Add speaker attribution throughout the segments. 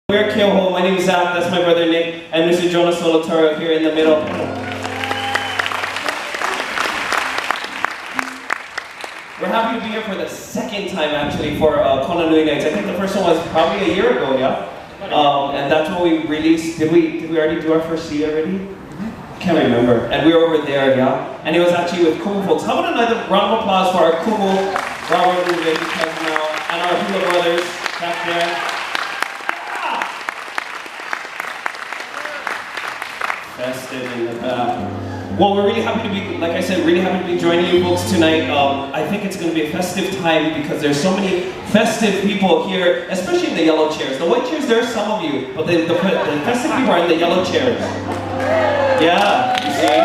Speaker 1: We're Kyoho. My name is Zach, that's my brother Nick, and Mr. Jonas Solotaro here in the middle. We're happy to be here for the second time actually for Konanui Nights. I think the first one was probably a year ago, yeah? And that's when we released, did we already do our first CD already? Can't remember. And we were over there, yeah? And it was actually with Kumu folks. How about another round of applause for our Kumu, Robert Rubin, and our Hula brothers back there. Festive in the back. Well, we're really happy to be, like I said, really happy to be joining you folks tonight. I think it's going to be a festive time because there's so many festive people here, especially in the yellow chairs. The white chairs, there are some of you, but the festive people are in the yellow chairs. Yeah, you see?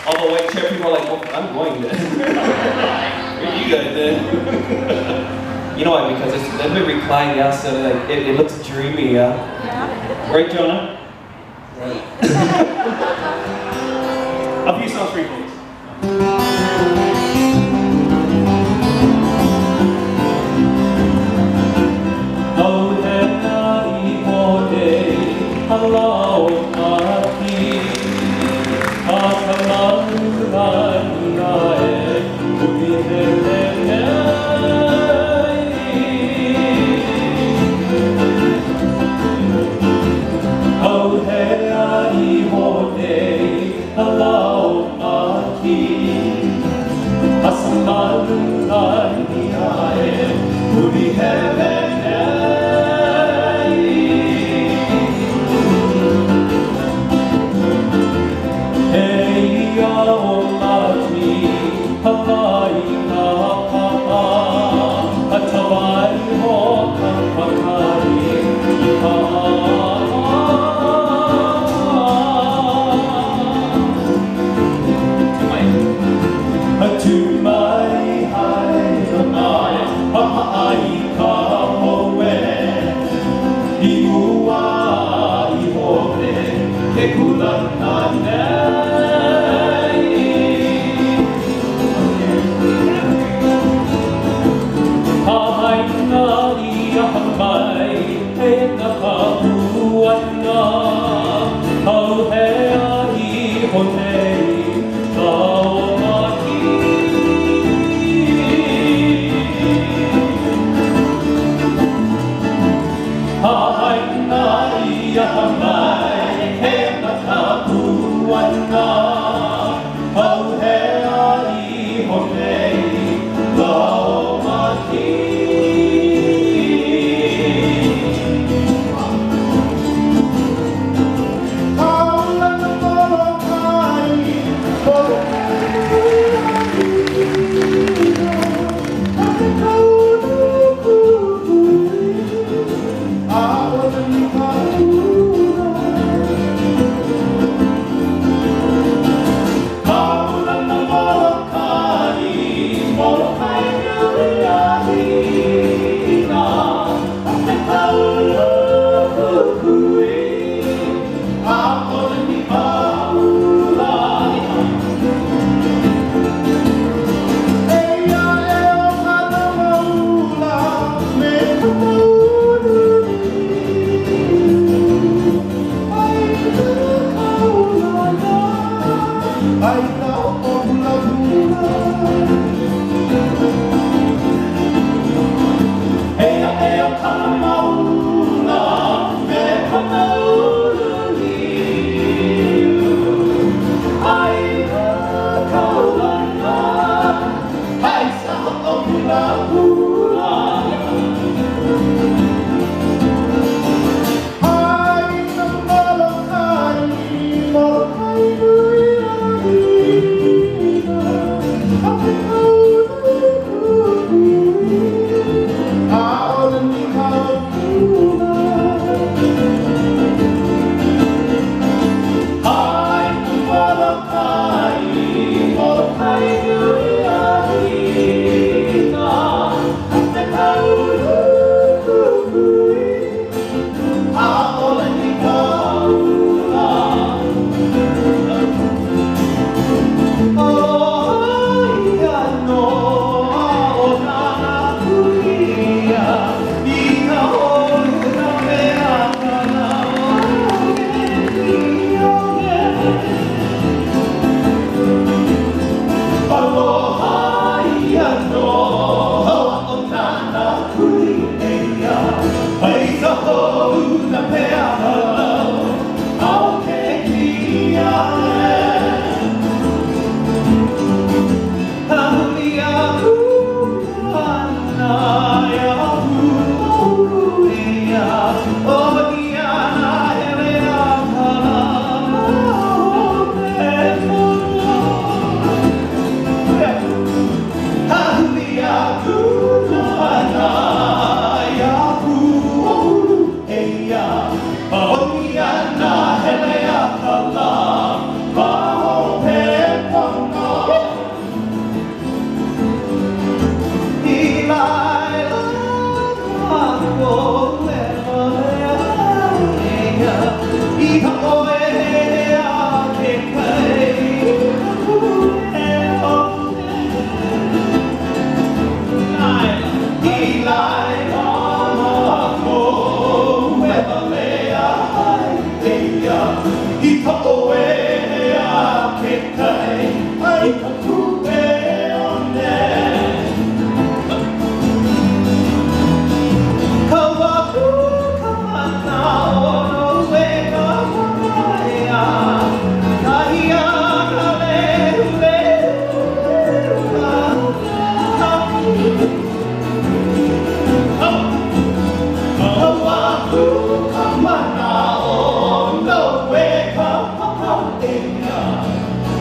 Speaker 1: All the white chair people are like, well, I'm going then. Where are you guys then? You know why? Because it's a little bit reclined, yeah, so like, it looks dreamy, yeah? Right, Jonah? Right. A few songs for you folks.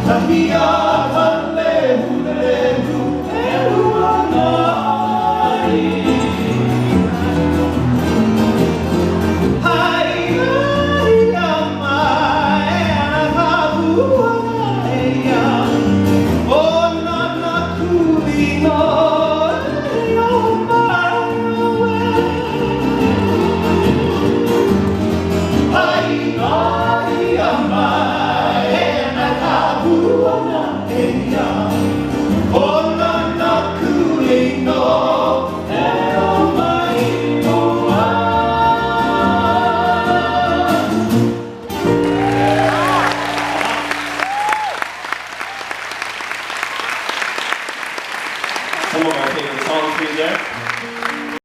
Speaker 2: Kahiya